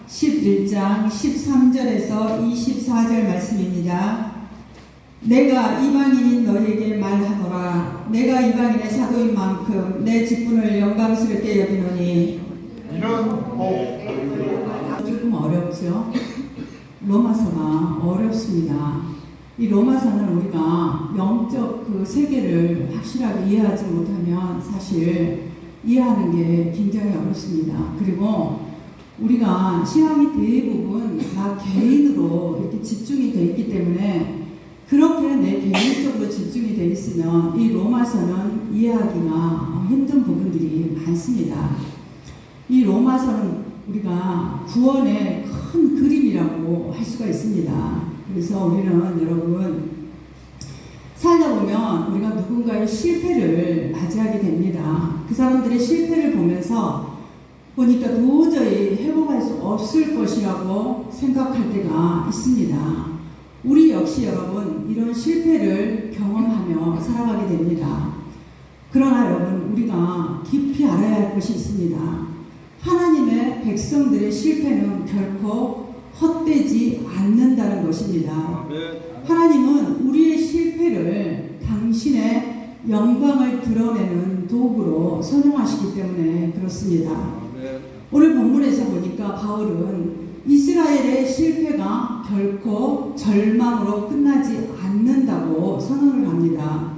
11장 13절에서 24절 말씀입니다. 내가 이방인인 너희에게 말하노라. 내가 이방인의 사도인 만큼 내 직분을 영광스럽게 여기노니. 조금 어렵죠? 로마서가 어렵습니다. 이 로마서는 우리가 영적 그 세계를 확실하게 이해하지 못하면 사실 이해하는 게 굉장히 어렵습니다. 그리고 우리가 신앙이 대부분 나 개인으로 이렇게 집중이 되어 있기 때문에 그렇게 내 개인적으로 집중이 되어 있으면 이 로마서는 이해하기가 힘든 부분들이 많습니다. 이 로마서는 우리가 구원의 큰 그림이라고 할 수가 있습니다. 그래서 우리는 여러분 살다 보면 우리가 누군가의 실패를 맞이하게 됩니다. 그 사람들의 실패를 보면서 보니까 도저히 회복할 수 없을 것이라고 생각할 때가 있습니다. 우리 역시 여러분 이런 실패를 경험하며 살아가게 됩니다. 그러나 여러분 우리가 깊이 알아야 할 것이 있습니다. 하나님의 백성들의 실패는 결코 헛되지 않는다는 것입니다. 하나님은 우리의 실패를 당신의 영광을 드러내는 도구로 선용하시기 때문에 그렇습니다. 오늘 본문에서 보니까 바울은 이스라엘의 실패가 결코 절망으로 끝나지 않는다고 선언을 합니다.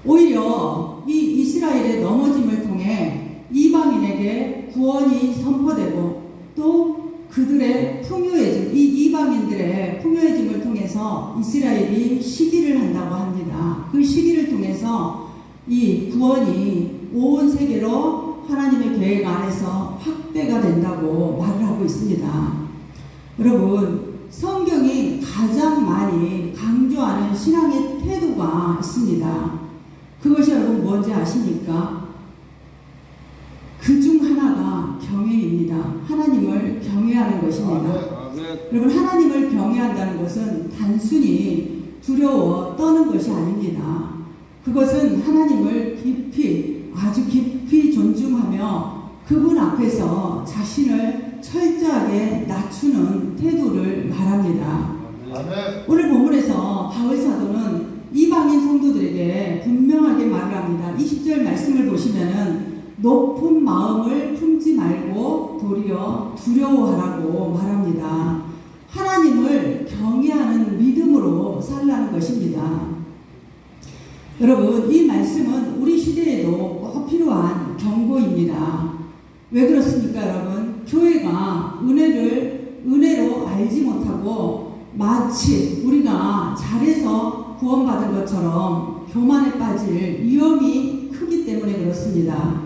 오히려 이 이스라엘의 넘어짐을 통해 이방인에게 구원이 선포되고 또 그들의 풍요해짐, 이 이방인들의 풍요해짐을 통해서 이스라엘이 시기를 한다고 합니다. 그 시기를 통해서 이 구원이 온 세계로 하나님의 계획 안에서 확대가 된다고 말을 하고 있습니다. 여러분, 성경이 가장 많이 강조하는 신앙의 태도가 있습니다. 그것이 여러분 뭔지 아십니까? 그 중 하나가 경외입니다. 하나님을 경외하는 것입니다. 여러분, 하나님을 경외한다는 것은 단순히 두려워 떠는 것이 아닙니다. 그것은 하나님을 깊이, 아주 깊이 존중하며 그분 앞에서 자신을 철저하게 낮추는 태도를 말합니다. 오늘 본문에서 바울 사도는 이방인 성도들에게 분명하게 말을 합니다. 20절 말씀을 보시면은 높은 마음을 품지 말고 도리어 두려워하라고 말합니다. 하나님을 경외하는 믿음으로 살라는 것입니다. 여러분, 이 말씀은 우리 시대에도 꼭 필요한 경고입니다. 왜 그렇습니까, 여러분? 교회가 은혜로 알지 못하고 마치 우리가 잘해서 구원받은 것처럼 교만에 빠질 위험이 크기 때문에 그렇습니다.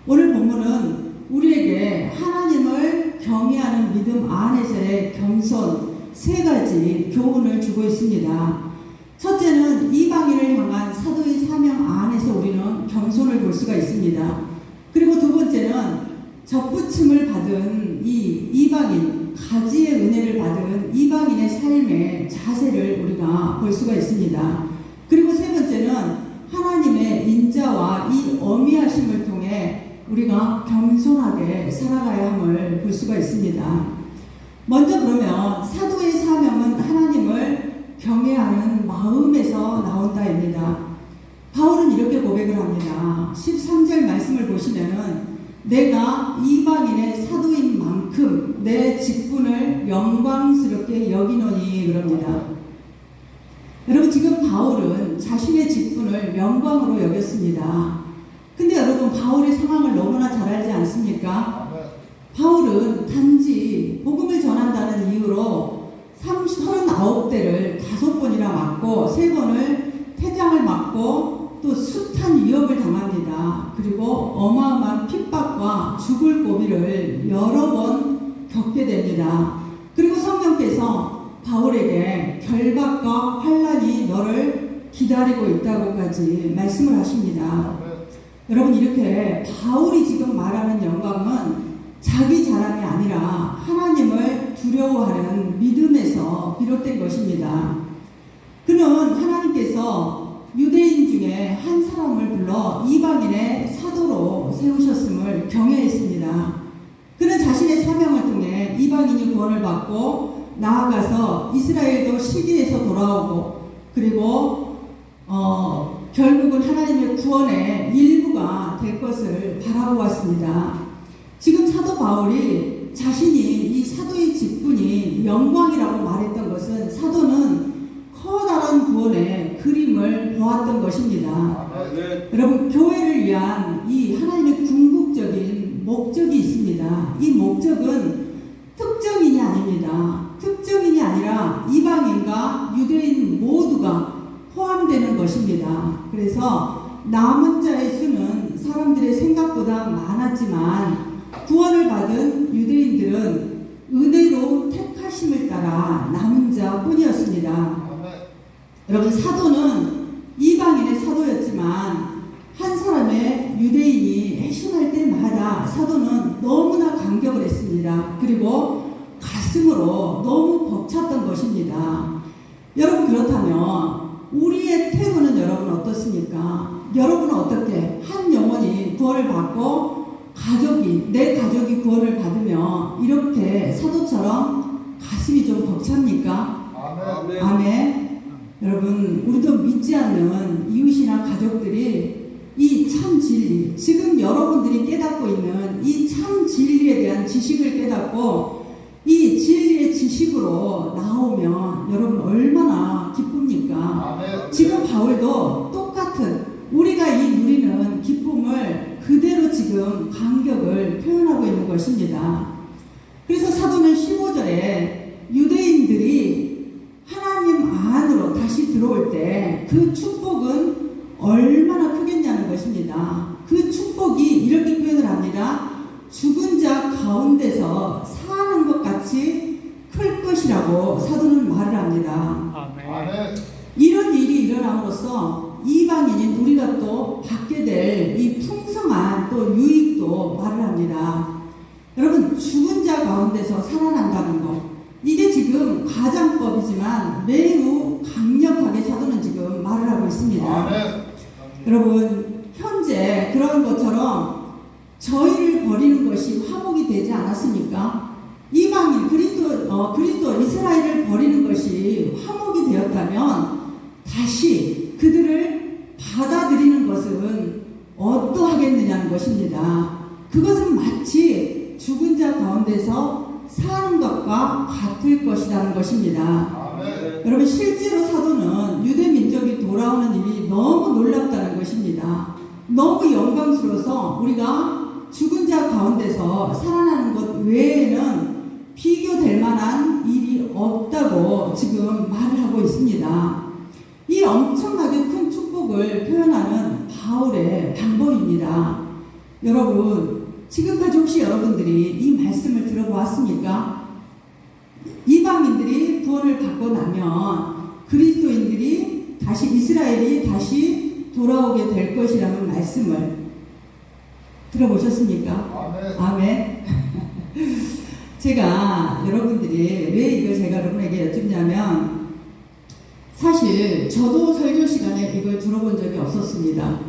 오늘 본문은 우리에게 하나님을 경외하는 믿음 안에서의 겸손 세 가지 교훈을 주고 있습니다. 첫째는 이방인을 향한 사도의 사명 안에서 우리는 겸손을 볼 수가 있습니다. 그리고 두 번째는 접붙임을 받은 이 이방인, 가지의 은혜를 받은 이방인의 삶의 자세를 우리가 볼 수가 있습니다. 그리고 세 번째는 하나님의 인자와 이 어미하심을 통해 우리가 겸손하게 살아가야 함을 볼 수가 있습니다. 먼저 그러면 사도의 사명은 하나님을 경외하는 마음에서 나온다입니다. 바울은 이렇게 고백을 합니다. 13절 말씀을 보시면은 내가 이방인의 사도인 만큼 내 직분을 영광스럽게 여기노니 그럽니다. 여러분, 지금 바울은 자신의 직분을 영광으로 여겼습니다. 근데 여러분, 바울의 상황을 너무나 잘 알지 않습니까? 바울은 단지 복음을 전한다는 이유로 39대를 5번이나 맞고 3번을 태장을 맞고 또 숱한 위협을 당합니다. 그리고 어마어마한 핍박과 죽을 고비를 여러 번 겪게 됩니다. 그리고 성령께서 바울에게 결박과 환난이 너를 기다리고 있다고까지 말씀을 하십니다. 여러분, 이렇게 바울이 지금 말하는 영광은 자기 자랑이 아니라 하나님을 두려워하는 믿음에서 비롯된 것입니다. 그는 하나님께서 유대인 중에 한 사람을 불러 이방인의 사도로 세우셨음을 경외했습니다. 그는 자신의 이방인이 구원을 받고 나아가서 이스라엘도 시기에서 돌아오고 그리고 결국은 하나님의 구원의 일부가 될 것을 바라보았습니다. 지금 사도 바울이 자신이 이 사도의 직분이 영광이라고 말했던 것은 사도는 커다란 구원의 그림을 보았던 것입니다. 여러분, 교회를 위한 이 하나님의 궁극적인 목적이 있습니다. 이 목적은 특정인이 아닙니다. 특정인이 아니라 이방인과 유대인 모두가 포함되는 것입니다. 그래서 남은 자의 수는 사람들의 생각보다 많았지만 구원을 받은 유대인들은 은혜로 택하심을 따라 남은 자뿐이었습니다. 여러분, 사도는 이방인의 사도였지만 한 사람의 유대인이 해신할 때마다 사도는 너무나 감격을 했습니다. 그리고 가슴으로 너무 벅찼던 것입니다. 여러분, 그렇다면 우리의 태도는 여러분 어떻습니까? 여러분은 어떻게 한 영혼이 구원을 받고 내 가족이 구원을 받으며 이렇게 사도처럼 가슴이 좀 벅찹니까? 아멘. 아멘. 여러분, 우리도 믿지 않는 이웃이나 가족들이 이 참 진리, 지금 여러분들이 깨닫고 있는 이 참 진리에 대한 지식을 깨닫고 이 진리의 지식으로 나오면 여러분 얼마나 기쁩니까? 아멘. 지금 바울도 똑같은 우리가 이 누리는 기쁨을 그대로 지금 감격을 표현하고 있는 것입니다. 그래서 사도는 15절에 유대인들이 하나님 안으로 다시 들어올 때 그 축복은 얼마나 크겠냐는 것입니다. 그 축복이 이렇게 표현을 합니다. 죽은 자 가운데서 사는 것 같이 클 것이라고 사도는 말을 합니다. 아멘. 이런 일이 일어남으로써 이방인인 우리가 또 받게 될 이 풍성한 또 유익도 말을 합니다. 여러분, 죽은 자 가운데서 살아난다는 것, 이게 지금 가장법이지만 매우 강력하게 사도는 지금 말을 하고 있습니다. 아멘. 여러분, 현재 그런 것처럼 저희를 버리는 것이 화목이 되지 않았습니까? 이방인 그리스도 이스라엘을 버리는 것이 화목이 되었다면 다시 그들을 받아들이는 것은 어떠하겠느냐는 것입니다. 그것은 마치 죽은 자 가운데서 사는 것과 같을 것이라는 것입니다. 아멘. 여러분, 실제로 사도는 유대 민족이 돌아오는 일이 너무 놀랍다는 것입니다. 너무 영광스러워서 우리가 죽은 자 가운데서 살아나는 것 외에는 비교될 만한 일이 없다고 지금 말을 하고 있습니다. 이 엄청나게 큰 축복을 표현하는 바울의 방법입니다. 여러분, 지금까지 혹시 여러분들이 이 말씀을 들어보았습니까? 이방인들이 구원을 받고 나면 그리스도인들이 다시 이스라엘이 다시 돌아오게 될 것이라는 말씀을 들어보셨습니까? 아멘. 아멘. 제가 여러분들이 왜 이걸 제가 여러분에게 여쭙냐면 사실 저도 설교 시간에 이걸 들어본 적이 없었습니다.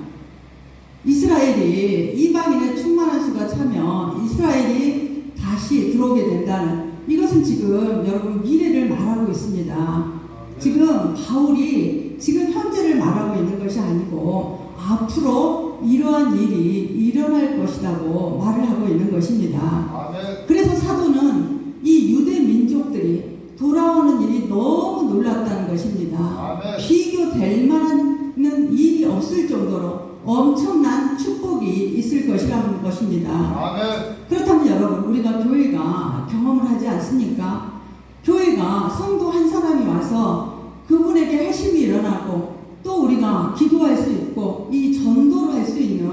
이스라엘이 이방인의 충만한 수가 차면 이스라엘이 다시 들어오게 된다는 이것은 지금 여러분 미래를 말하고 있습니다. 지금 바울이 지금 현재를 말하고 있는 것이 아니고 앞으로 이러한 일이 일어날 것이라고 말을 하고 있는 것입니다. 아멘. 그래서 사도는 이 유대 민족들이 돌아오는 일이 너무 놀랐다는 것입니다. 아멘. 비교될 만한 일이 없을 정도로 엄청난 축복이 있을 것이라는 것입니다. 아멘. 그렇다면 여러분, 우리가 교회가 경험을 하지 않습니까? 교회가 성도 한 사람이 와서 그분에게 회심이 일어나고 또 우리가 기도할 수 있고 이 전도를 할 수 있는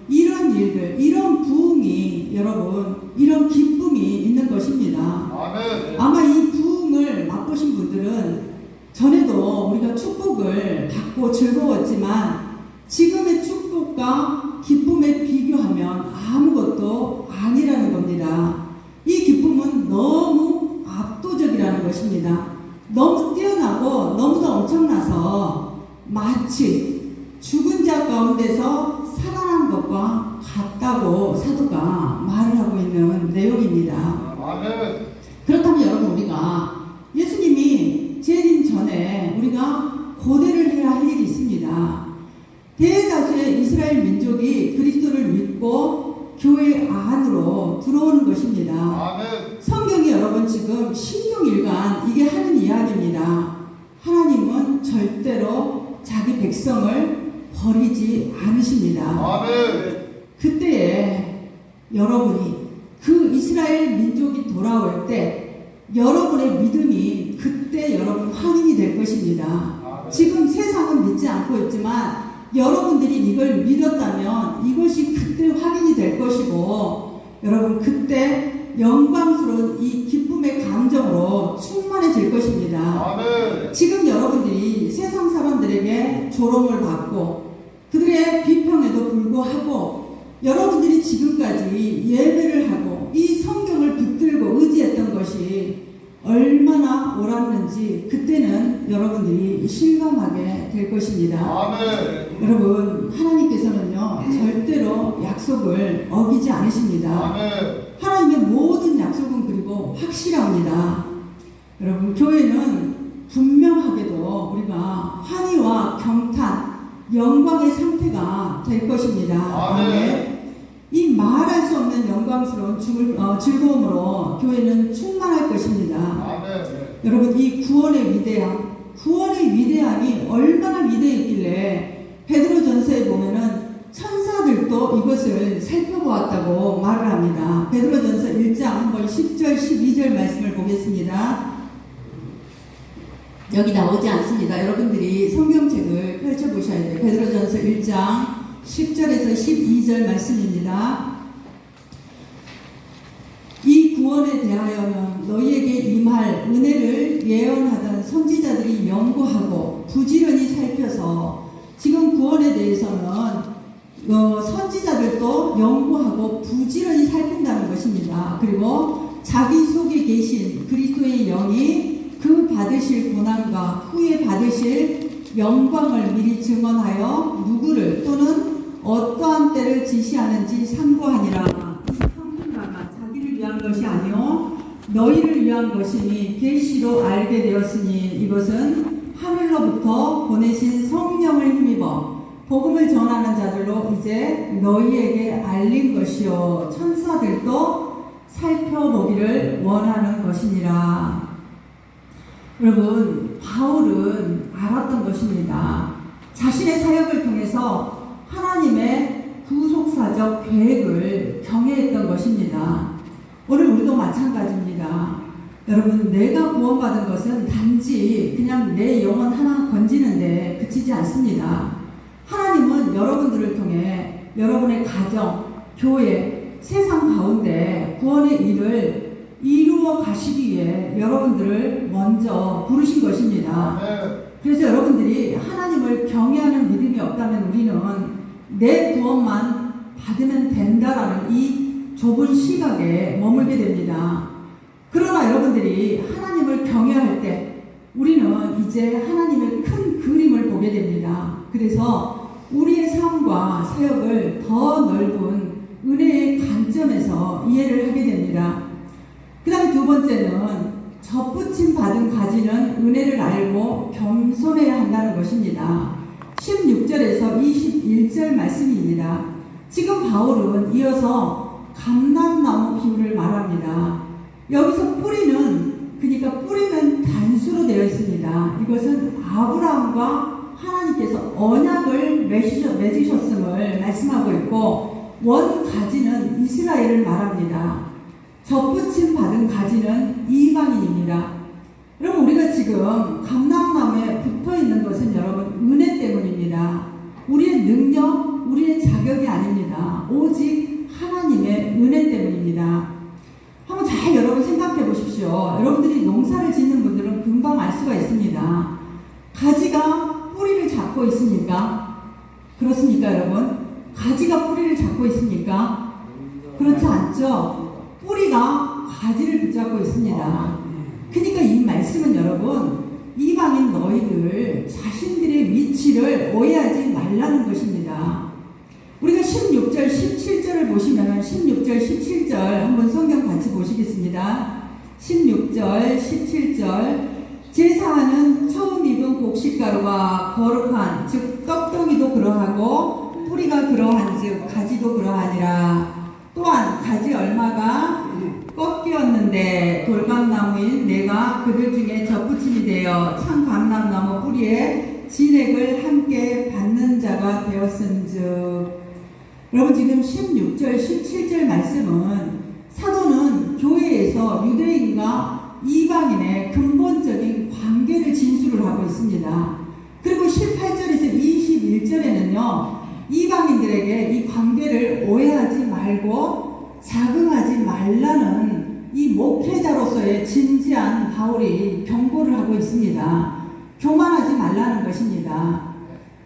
이런 일들, 이런 부흥이 여러분, 이런 기쁨이 있는 것입니다. 아멘. 아마 이 부흥을 맛보신 분들은 전에도 우리가 축복을 받고 즐거웠지만 지금의 축복과 기쁨에 비교하면 아무것도 아니라는 겁니다. 이 기쁨은 너무 압도적이라는 것입니다. 너무 뛰어나고 너무도 엄청나서 마치 죽은 자 가운데서 살아난 것과 같다고 사도가 말을 하고 있는 내용입니다. 아멘. 보니까 예수님이 재림 전에 우리가 고대를 해야 할 일이 있습니다. 대다수의 이스라엘 민족이 그리스도를 믿고 교회 안으로 들어오는 것입니다. 아멘. 성경이 여러분 지금 신명일관 이게 하는 이야기입니다. 하나님은 절대로 자기 백성을 버리지 않으십니다. 아멘. 그때에 여러분이 그 이스라엘 민족이 돌아올 때 여러분의 믿음이 그때 여러분 확인이 될 것입니다. 지금 세상은 믿지 않고 있지만 여러분들이 이걸 믿었다면 이것이 그때 확인이 될 것이고 여러분 그때 영광스러운 이 기쁨의 감정으로 충만해질 것입니다. 아멘. 지금 여러분들이 세상 사람들에게 조롱을 받고 그들의 비평에도 불구하고 여러분들이 지금까지 예배를 하고 이 성경을 붙들고 의지했던 것이 얼마나 옳았는지 그때는 여러분들이 실감하게 될 것입니다. 아멘. 여러분 하나님께서는요 절대로 약속을 어기지 않으십니다. 아멘. 하나님의 모든 약속은 그리고 확실합니다. 여러분 교회는 분명하게도 우리가 환희와 경탄 영광의 상태가 될 것입니다. 아멘. 이 말할 수 없는 영광스러운 즐거움으로 교회는 충만할 것입니다. 아멘. 여러분 이 구원의 위대함이 얼마나 위대했길래 베드로전서에 보면은 천사들도 이것을 살펴보았다고 말을 합니다. 베드로전서 1장 한번 10절 12절 말씀을 보겠습니다. 여기 나오지 않습니다. 여러분들이 성경책을 펼쳐보셔야 돼요. 베드로전서 1장 10절에서 12절 말씀입니다. 이 구원에 대하여는 너희에게 임할 은혜를 예언하던 선지자들이 연구하고 부지런히 살펴서 지금 구원에 대해서는 선지자들도 연구하고 부지런히 살핀다는 것입니다. 그리고 자기 속에 계신 그리스도의 영이 그 받으실 고난과 후에 받으실 영광을 미리 증언하여 누구를 또는 어떠한 때를 지시하는지 상고하니라. 이 성경가가 자기를 위한 것이 아니요 너희를 위한 것이니 계시로 알게 되었으니 이것은 하늘로부터 보내신 성령을 힘입어 복음을 전하는 자들로 이제 너희에게 알린 것이요 천사들도 살펴보기를 원하는 것이니라. 여러분 바울은 알았던 것입니다. 자신의 사역을 통해서 하나님의 구속사적 계획을 경외했던 것입니다. 오늘 우리도 마찬가지입니다. 여러분 내가 구원받은 것은 단지 그냥 내 영혼 하나 건지는데 그치지 않습니다. 하나님은 여러분들을 통해 여러분의 가정, 교회, 세상 가운데 구원의 일을 이루어 가시기 위해 여러분들을 먼저 부르신 것입니다. 그래서 여러분들이 하나님을 경외하는 믿음이 없다면 우리는 내 구원만 받으면 된다라는 이 좁은 시각에 머물게 됩니다. 그러나 여러분들이 하나님을 경외할 때 우리는 이제 하나님의 큰 그림을 보게 됩니다. 그래서 우리의 삶과 사역을 더 넓은 은혜의 관점에서 이해를 하게 됩니다. 그 다음 두 번째는 접붙임 받은 가지는 은혜를 알고 겸손해야 한다는 것입니다. 16절에서 21절 말씀입니다. 지금 바울은 이어서 감람나무 비유를 말합니다. 여기서 그러니까 뿌리는 단수로 되어 있습니다. 이것은 아브라함과 하나님께서 언약을 맺으셨음을 말씀하고 있고 원 가지는 이스라엘을 말합니다. 접붙임 받은 가지는 이방인입니다. 여러분 우리가 지금 감람나무에 붙어 있는 것은 여러분 은혜 때문입니다. 우리의 능력, 우리의 자격이 아닙니다. 오직 하나님의 은혜 때문입니다. 한번 잘 여러분 생각해 보십시오. 여러분들이 농사를 짓는 분들은 금방 알 수가 있습니다. 가지가 뿌리를 잡고 있습니까? 그렇습니까 여러분? 가지가 뿌리를 잡고 있습니까? 그렇지 않죠? 뿌리가 가지를 붙잡고 있습니다. 그러니까 이 말씀은 여러분 이방인 너희들 자신들의 위치를 오해하지 말라는 것입니다. 우리가 16절 17절을 보시면 16절 17절 한번 성경 같이 보시겠습니다. 16절, 17절 제사하는 처음 익은 곡식가루가 거룩한 즉 떡덩이도 그러하고 뿌리가 그러한 즉 가지도 그러하니라. 또한 가지 얼마가 꺾이었는데 돌감나무인 내가 그들 중에 접붙임이 되어 참 감람나무 뿌리에 진액을 함께 받는 자가 되었은즉. 여러분 지금 16절 17절 말씀은 사도는 교회에서 유대인과 이방인의 근본적인 관계를 진술을 하고 있습니다. 그리고 18절에서 21절에는요 이방인들에게 이 관계를 오해하지 말고 자긍하지 말라는 이 목회자로서의 진지한 바울이 경고를 하고 있습니다. 교만하지 말라는 것입니다.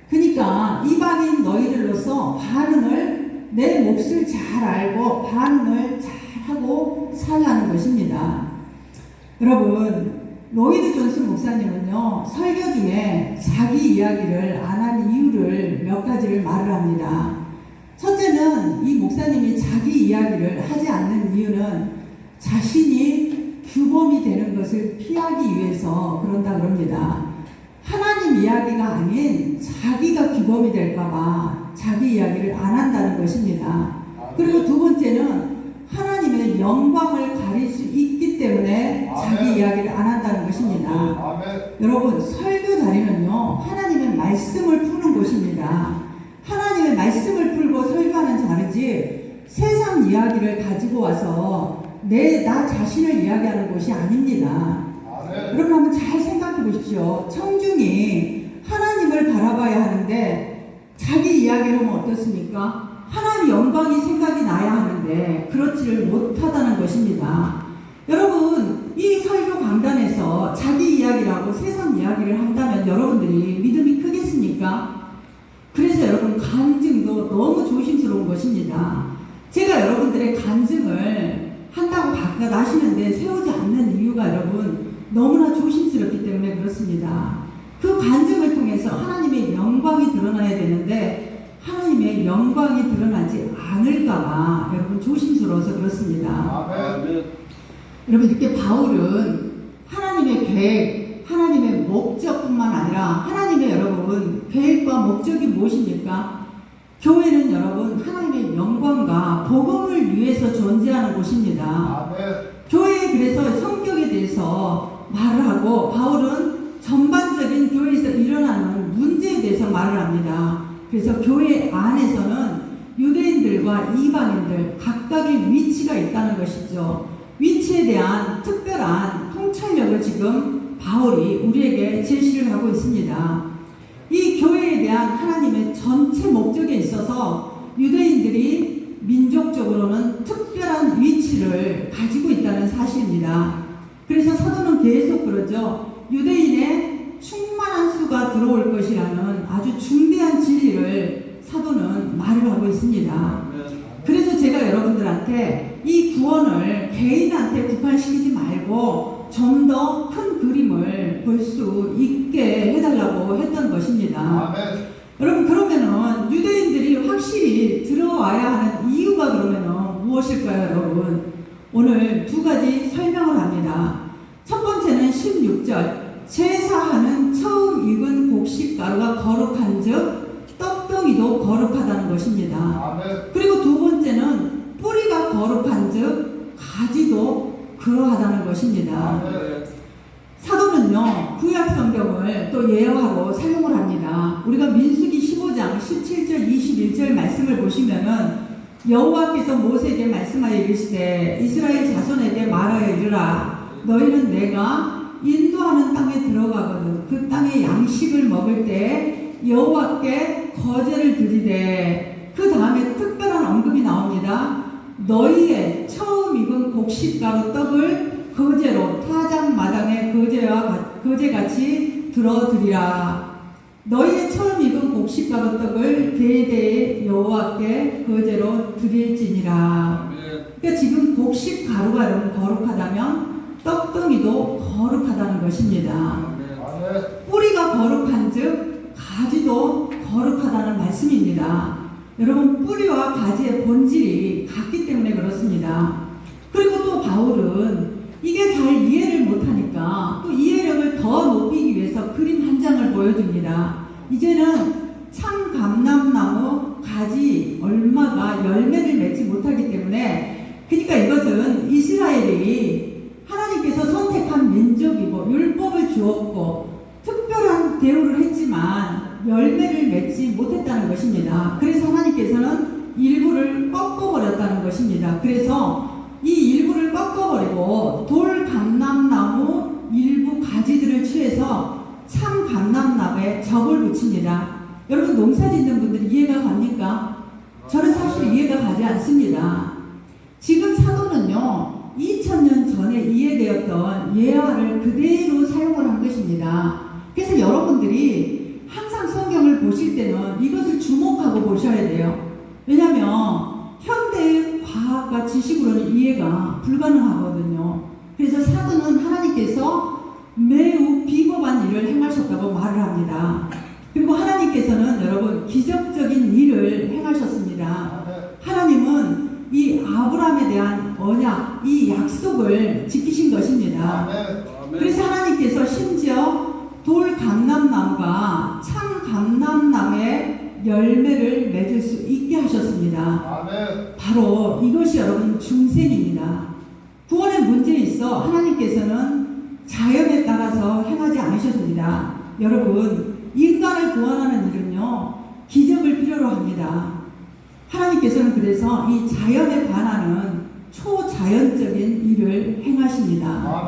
그러니까 이방인 너희들로서 반응을 내 몫을 잘 알고 반응을 잘하고 살라는 것입니다. 여러분 로이드 존스 목사님은요 설교 중에 자기 이야기를 안 한 이유를 몇 가지를 말을 합니다. 첫째는 이 목사님이 자기 이야기를 하지 않는 이유는 자신이 규범이 되는 것을 피하기 위해서 그런다 그럽니다. 하나님 이야기가 아닌 자기가 규범이 될까봐 자기 이야기를 안 한다는 것입니다. 그리고 두 번째는 하나님의 영광을 가릴 수 있기 때문에 자기 이야기를 안 한다는 것입니다. 여러분 설교 자리는요 하나님의 말씀을 푸는 곳입니다. 하나님의 말씀을 풀고 설교하는 자리지 세상 이야기를 가지고 와서 나 자신을 이야기하는 곳이 아닙니다. 여러분 한번 잘 생각해 보십시오. 청중이 하나님을 바라봐야 하는데 자기 이야기를 하면 어떻습니까? 하나님 영광이 생각이 나야 하는데 그렇지를 못하다는 것입니다. 여러분 이 설교 강단에서 자기 이야기를 하고 세상 이야기를 한다면 여러분들이 믿음이 크겠습니까? 그래서 여러분 간증도 너무 조심스러운 것입니다. 제가 여러분들의 간증을 한다고 가까이 하시는데 세우지 않는 이유가 여러분 너무나 조심스럽기 때문에 그렇습니다. 그 간증을 통해서 하나님의 영광이 드러나야 되는데 하나님의 영광이 드러나지 않을까봐 여러분 조심스러워서 그렇습니다. 여러분 이렇게 바울은 하나님의 계획, 하나님의 목적뿐만 아니라 하나님의 여러분 계획과 목적이 무엇입니까? 교회는 여러분 하나님의 영광과 복음을 위해서 존재하는 곳입니다. 교회에 그래서 성격에 대해서 말을 하고 바울은 전반적인 교회에서 일어나는 문제에 대해서 말을 합니다. 그래서 교회 안에서는 유대인들과 이방인들 각각의 위치가 있다는 것이죠. 위치에 대한 특별한 통찰력을 지금 바울이 우리에게 제시를 하고 있습니다. 이 교회에 대한 하나님의 전체 목적에 있어서 유대인들이 민족적으로는 특별한 위치를 가지고 있다는 사실입니다. 그래서 사도는 계속 그러죠. 유대인의 충만한 수가 들어올 것이라는 아주 중대한 진리를 사도는 말을 하고 있습니다. 그래서 제가 여러분들한테 이 구원을 개인한테 국한시키지 말고 좀 더 큰 그림을 볼 수 있게 해달라고 했던 것입니다. 여러분 그러면은 유대인들이 확실히 들어와야 하는 이유가 그러면은 무엇일까요, 여러분? 오늘 두 가지 설명을 합니다. 첫 번째는 16절 제사하는 처음 익은 곡식가루가 거룩한즉 떡덩이도 거룩하다는 것입니다. 그리고 두 번째는 뿌리가 거룩한즉 가지도 그러하다는 것입니다. 사도는요 구약 성경을 또 예언하고 사용을 합니다. 우리가 민수기 15장 17절 21절 말씀을 보시면은 여호와께서 모세에게 말씀하여 이르시되 이스라엘 자손에게 말하여 이르라 너희는 내가 인도하는 땅에 들어가거든 그 땅의 양식을 먹을 때 여호와께 거제를 드리되 그 다음에 특별한 언급이 나옵니다. 너희의 처음 익은 곡식가루 떡을 거제로 타작마당에 거제같이 들어드리라. 너희의 처음 익은 곡식가루 떡을 대대에 여호와께 거제로 드릴지니라. 그러니까 지금 곡식가루가 너무 거룩하다면 떡덩이도 거룩하다는 것입니다. 뿌리가 거룩한즉 가지도 거룩하다는 말씀입니다. 여러분 뿌리와 가지의 본질이 같기 때문에 그렇습니다. 그리고 또 바울은 이게 잘 보니까 또 이해력을 더 높이기 위해서 그림 한 장을 보여줍니다. 이제는 참감람나무 가지 얼마가 열매를 맺지 못하기 때문에, 그러니까 이것은 이스라엘이 하나님께서 선택한 민족이고 율법을 주었고 특별한 대우를 했지만 열매를 맺지 못했다는 것입니다. 그래서 하나님께서는 일부를 꺾어버렸다는 것입니다. 그래서 이 일부를 꺾어버리고 돌감람나무 일부 가지들을 취해서 참감람나무에 접을 붙입니다. 여러분, 농사 짓는 분들이 이해가 갑니까? 저는 사실 이해가 가지 않습니다. 지금 사도는요, 2000년 전에 이해되었던 예화를 그대로 사용을 한 것입니다. 그래서 여러분들이 항상 성경을 보실 때는 이것을 주목하고 보셔야 돼요. 왜냐하면 현대의 과학과 지식으로는 이해가 불가능하거든요. 그래서 사도는 하나님께서 매우 비겁한 일을 행하셨다고 말을 합니다. 그리고 하나님께서는 여러분 기적적인 일을 행하셨습니다. 하나님은 이 아브라함에 대한 언약, 이 약속을 지키신 것입니다. 그래서 하나님께서 심지어 돌감람나무가 참감람나무의 열매를 맺을 수 있게 하셨습니다. 바로 이것이 여러분 중생입니다. 구원의 문제에 있어 하나님께서는 자연에 따라서 행하지 않으셨습니다. 여러분, 인간을 구원하는 일은요, 기적을 필요로 합니다. 하나님께서는 그래서 이 자연에 반하는 초자연적인 일을 행하십니다.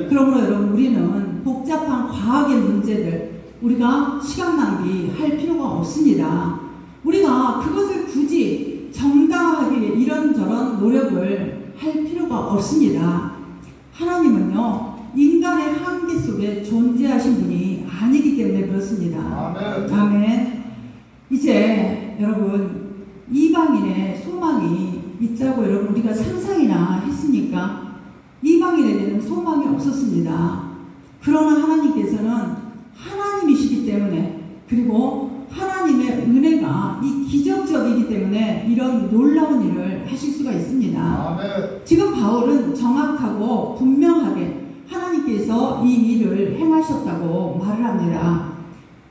그러므로 여러분, 우리는 복잡한 과학의 문제들 우리가 시간 낭비할 필요가 없습니다. 우리가 그것을 굳이 정당화하기 위해 이런저런 노력을 할 필요가 없습니다. 하나님은요, 인간의 한계 속에 존재하신 분이 아니기 때문에 그렇습니다. 아멘. 이제 여러분, 이방인의 소망이 있다고 여러분 우리가 상상이나 했습니까? 이방인에게는 소망이 없었습니다. 그러나 하나님께서는 하나님이시기 때문에, 그리고 하나님의 은혜가 이 기적적이기 때문에 이런 놀라운 일을 하실 수가 있습니다. 지금 바울은 정확하고 분명하게 하나님께서 이 일을 행하셨다고 말을 합니다.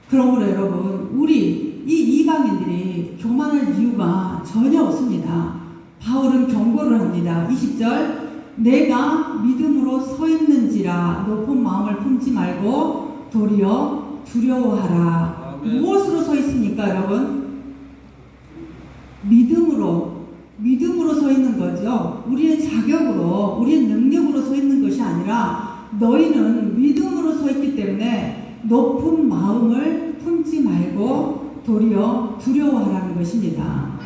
그러므로 여러분, 우리 이 이방인들이 교만할 이유가 전혀 없습니다. 바울은 경고를 합니다. 20절, 내가 믿음으로 서 있는지라 높은 마음을 품지 말고 도리어 두려워하라. 무엇으로 서 있습니까, 여러분? 믿음으로 서 있는 거죠. 우리의 자격으로, 우리의 능력으로 서 있는 것이 아니라 너희는 믿음으로 서 있기 때문에 높은 마음을 품지 말고 도리어 두려워하라는 것입니다.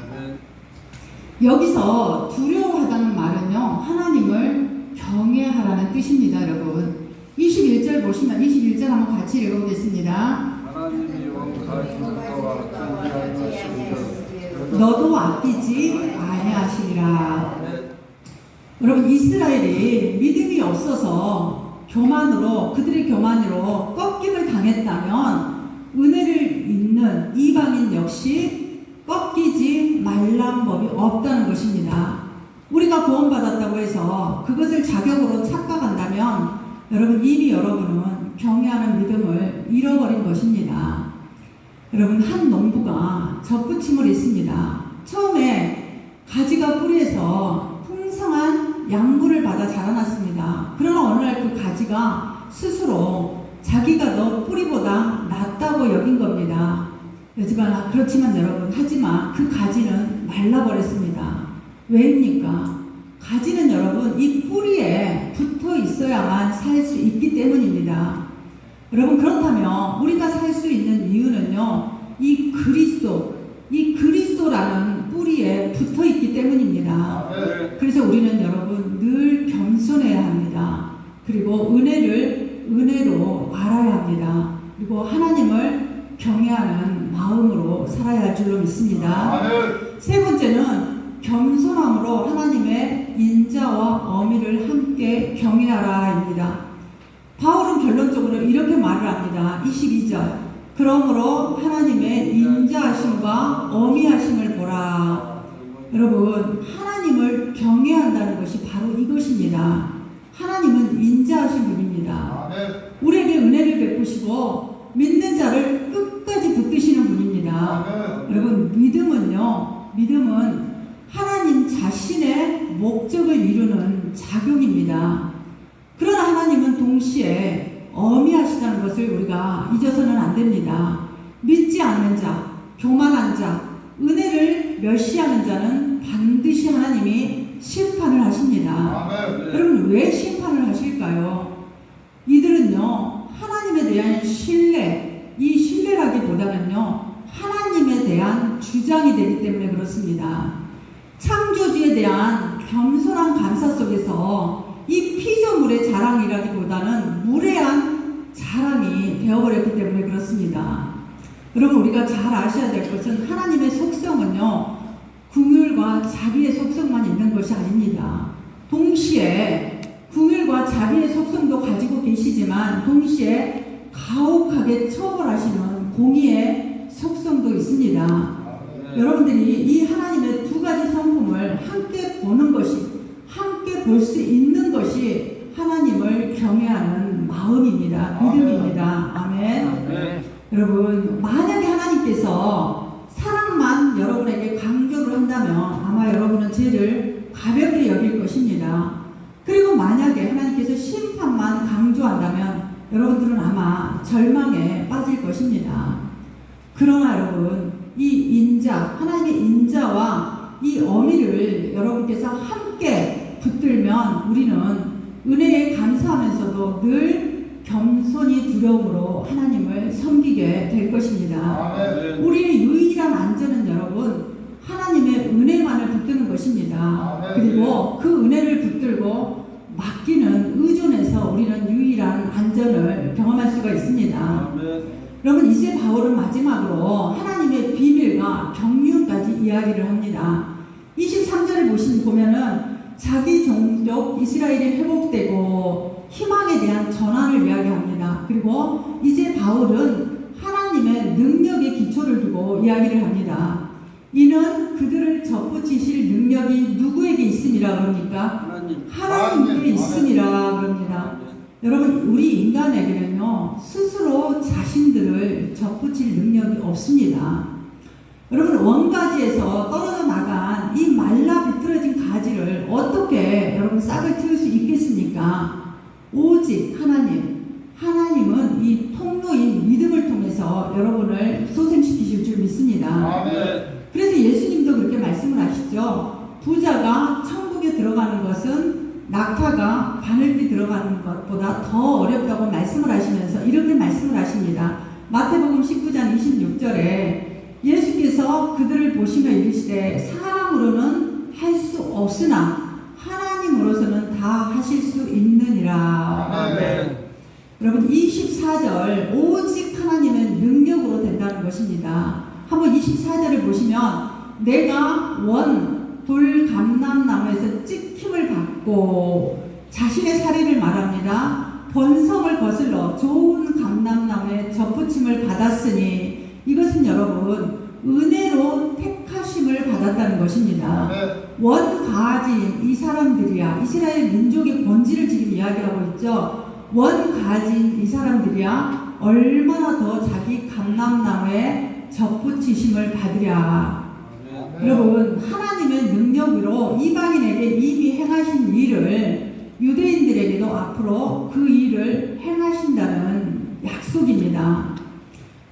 여기서 두려워하다는 말은요, 하나님을 경외하라는 뜻입니다, 여러분. 21절 보시면 21절 한번 같이 읽어보겠습니다. 하나님이 원하시는 너도 아끼지 아니하시리라. 여러분, 이스라엘이 믿음이 없어서 그들의 교만으로 꺾임을 당했다면 은혜를 잊는 이방인 역시 꺾이지 말란 법이 없다는 것입니다. 우리가 구원받았다고 해서 그것을 자격으로 착각한다면 이미 여러분은 경외하는 믿음을 잃어버린 것입니다. 여러분, 한 농부가 젖붙임을 했습니다. 처음에 가지가 뿌리에서 풍성한 양분을 받아 자라났습니다. 그러나 어느 날 그 가지가 스스로 자기가 너 뿌리보다 낫다고 여긴 겁니다. 그렇지만 여러분, 하지만 그 가지는 말라버렸습니다. 왜입니까? 가지는 여러분, 이 뿌리에 붙어 있어야만 살 수 있기 때문입니다. 여러분, 그렇다면 우리가 살 수 있는 이유는요, 이 그리스도라는 뿌리에 붙어 있기 때문입니다. 그래서 우리는 여러분 늘 겸손해야 합니다. 그리고 은혜로 알아야 합니다. 그리고 하나님을 경외하는 마음으로 살아야 할 줄로 믿습니다. 세 번째는 겸손함으로 하나님의 인자와 어미를 함께 경외하라입니다. 바울은 결론적으로 이렇게 말을 합니다. 22절, 그러므로 하나님의 인자하심과 어미하심을 보라. 여러분, 하나님을 경외한다는 것이 바로 이것입니다. 하나님은 인자하신 분입니다. 보시고 믿는 자를 끝까지 붙드시는 분입니다. 여러분, 믿음은 하나님 자신의 목적을 이루는 작용입니다. 그러나 하나님은 동시에 어미하시다는 것을 우리가 잊어서는 안 됩니다. 믿지 않는 자, 교만한 자, 은혜를 멸시하는 자는 반드시 하나님이 심판을 하십니다. 여러분, 왜 심판을 하실까요? 이들은요, 하나님에 대한 신뢰, 이 신뢰라기보다는요, 하나님에 대한 주장이 되기 때문에 그렇습니다. 창조주에 대한 겸손한 감사 속에서 이 피조물의 자랑이라기보다는 무례한 자랑이 되어버렸기 때문에 그렇습니다. 여러분, 우리가 잘 아셔야 될 것은 하나님의 속성은요, 긍휼과 자비의 속성만 있는 것이 아닙니다. 동시에 긍휼과 자비의 속성도 가지고 계시지만 동시에 가혹하게 처벌하시는 공의의 속성도 있습니다. 여러분들이 이 하나님의 두 가지 성품을 함께 보는 것이, 함께 볼 수 있는 것이 하나님을 경외하는 마음입니다. 믿음입니다. 아멘. 여러분, 만약에 하나님께서 사랑만 여러분에게 강조를 한다면 아마 여러분은 죄를 가볍게 여길 것입니다. 그리고 만약에 하나님께서 심판만 강조한다면 여러분들은 아마 절망에 빠질 것입니다. 그러나 여러분, 이 인자, 하나님의 인자와 이 어미를 여러분께서 함께 붙들면 우리는 은혜에 감사하면서도 늘 겸손히 두려움으로 하나님을 섬기게 될 것입니다. 우리의 유일한 안전은 여러분, 하나님의 은혜만을 붙드는 것입니다. 그리고 그 은혜를 붙들고 맡기는 의존에서 우리는 유일한 안전을 경험할 수가 있습니다. 여러분, 이제 바울은 마지막으로 하나님의 비밀과 경륜까지 이야기를 합니다. 23절에 보면은 자기 종족 이스라엘이 회복되고 희망에 대한 전환을 이야기합니다. 그리고 이제 바울은 하나님의 능력의 기초를 두고 이야기를 합니다. 이는 그들을 접붙이실 능력이 누구에게 있음이라 그럽니까? 하나님께 있음이라 그럽니다. 여러분, 우리 인간에게는요, 스스로 자신들을 접붙일 능력이 없습니다. 여러분, 원가지에서 떨어져 나간 이 말라 비틀어진 가지를 어떻게 여러분 싹을 틔울 수 있겠습니까? 오직 하나님은 이 통로인 믿음을 통해서 여러분을 소생시키실 줄 믿습니다. 그래서 예수님도 그렇게 말씀을 하시죠. 부자가 천국에 들어가는 것은 낙타가 바늘띠 들어가는 것보다 더 어렵다고 말씀을 하시면서 이렇게 말씀을 하십니다. 마태복음 19장 26절에 예수께서 그들을 보시며 이르시되 사람으로는 할 수 없으나 하나님으로서는 다 하실 수 있느니라. 아멘. 여러분, 24절 오직 하나님의 능력으로 된다는 것입니다. 한번 24절을 보시면 내가 돌 감람나무에서 찍힘을 받고 자신의 사리를 말합니다. 번성을 거슬러 좋은 감람나무에 접붙임을 받았으니 이것은 여러분 은혜로 택하심을 받았다는 것입니다. 원가지인 이 사람들이야, 이스라엘 민족의 본질을 지금 이야기하고 있죠. 원가지인 이 사람들이야 얼마나 더 자기 감람나무에 접붙이심을 받으랴. 여러분, 하나님의 능력으로 이방인에게 이미 행하신 일을 유대인들에게도 앞으로 그 일을 행하신다는 약속입니다.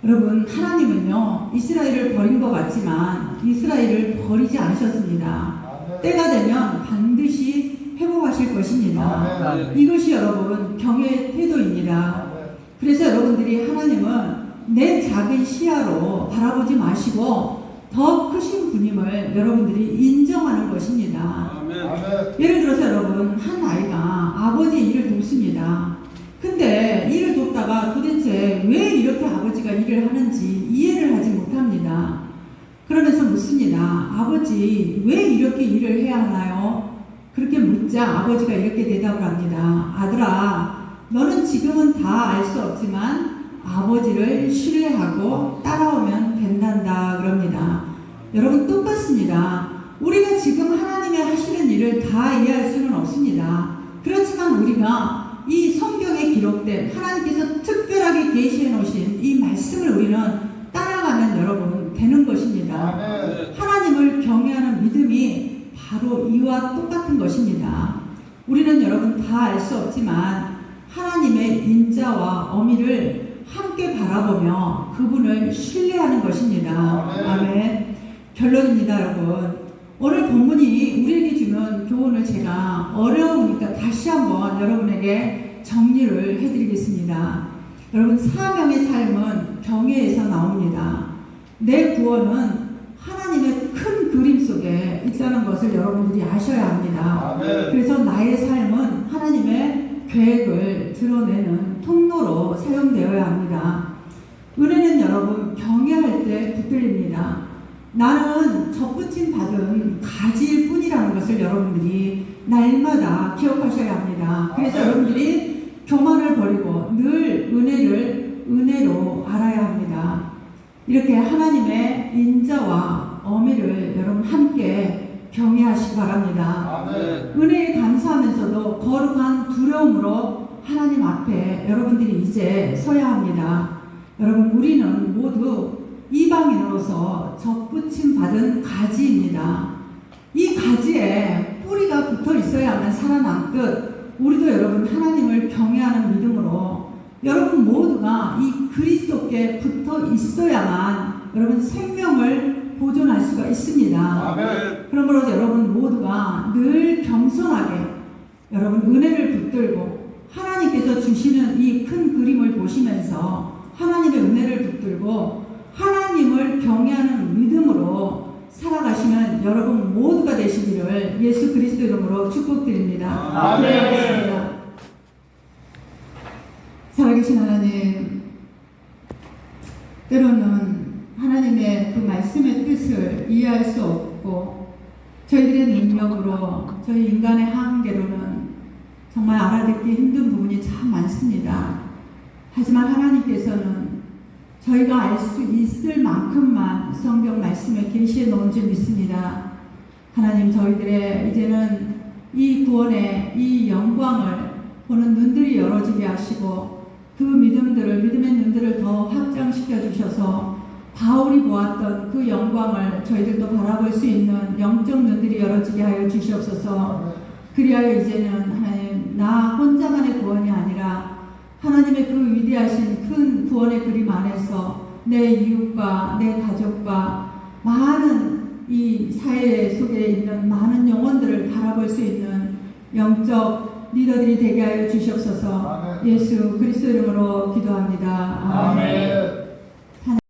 여러분, 하나님은요, 이스라엘을 버린 것 같지만 이스라엘을 버리지 않으셨습니다. 때가 되면 반드시 회복하실 것입니다. 이것이 여러분 경외의 태도입니다. 그래서 여러분들이 하나님은 내 작은 시야로 바라보지 마시고 더 크신 분임을 여러분들이 인정하는 것입니다. 예를 들어서 여러분, 한 아이가 아버지의 일을 돕습니다. 근데 일을 돕다가 도대체 왜 이렇게 아버지가 일을 하는지 이해를 하지 못합니다. 그러면서 묻습니다. 아버지, 왜 이렇게 일을 해야 하나요? 그렇게 묻자 아버지가 이렇게 대답을 합니다. 아들아, 너는 지금은 다 알 수 없지만 아버지를 신뢰하고 따라오면 된단다 그럽니다. 여러분, 똑같습니다. 우리가 지금 하나님이 하시는 일을 다 이해할 수는 없습니다. 그렇지만 우리가 이 성경에 기록된 하나님께서 특별하게 하나님이 계시해 놓으신 이 말씀을 우리는 따라가면 여러분 되는 것입니다. 아멘. 하나님을 경외하는 믿음이 바로 이와 똑같은 것입니다. 우리는 여러분 다 알 수 없지만 하나님의 인자와 어미를 함께 바라보며 그분을 신뢰하는 것입니다. 아멘. 아멘. 결론입니다, 여러분. 오늘 본문이 우리에게 주는 교훈을 제가 어려우니까 다시 한번 여러분에게 정리를 해드리겠습니다. 여러분, 사명의 삶은 경외에서 나옵니다. 내 구원은 하나님의 큰 그림 속에 있다는 것을 여러분들이 아셔야 합니다. 아멘. 그래서 나의 삶은 하나님의 계획을 드러내는 통로로 사용되어야 합니다. 은혜는 여러분 경외할 때 붙들립니다. 나는 접붙임 받은 가지일 뿐이라는 것을 여러분들이 날마다 기억하셔야 합니다. 그래서 여러분들이 교만을 버리고 늘 은혜로 알아야 합니다. 이렇게 하나님의 인자와 어미를 여러분 함께 경외하시기 바랍니다. 아멘. 은혜에 감사하면서도 거룩한 두려움으로 하나님 앞에 여러분들이 이제 서야 합니다. 여러분, 우리는 모두 이방인으로서 접붙임 받은 가지입니다. 이 가지에 뿌리가 붙어 있어야만 살아남듯 우리도 여러분 하나님을 경외하는 믿음으로 여러분 모두가 이 그리스도께 붙어 있어야만 여러분 생명을 보존할 수가 있습니다. 아멘. 그러므로 여러분 모두가 늘 겸손하게 여러분 은혜를 붙들고 하나님께서 주시는 이 큰 그림을 보시면서 하나님의 은혜를 붙들고 하나님을 경외하는 믿음으로 살아가시는 여러분 모두가 되시기를 예수 그리스도 이름으로 축복드립니다. 아멘. 기도하겠습니다. 살아계신 하나님, 때로는 하나님의 그 말씀의 뜻을 이해할 수 없고 저희들의 능력으로 저희 인간의 한계로는 정말 알아듣기 힘든 부분이 참 많습니다. 하지만 하나님께서는 저희가 알 수 있을 만큼만 성경 말씀에 계시해 놓은 줄 믿습니다. 하나님, 저희들의 이제는 이 구원의 이 영광을 보는 눈들이 열어지게 하시고 그 믿음의 눈들을 더 확장시켜 주셔서 바울이 보았던 그 영광을 저희들도 바라볼 수 있는 영적 눈들이 열어지게 하여 주시옵소서. 그리하여 이제는 하나님, 나 혼자만의 구원이 아니라 하나님의 그 위대하신 큰 구원의 그림 안에서 내 이웃과 내 가족과 많은 이 사회 속에 있는 많은 영혼들을 바라볼 수 있는 영적 리더들이 되게 하여 주시옵소서. 예수 그리스도 이름으로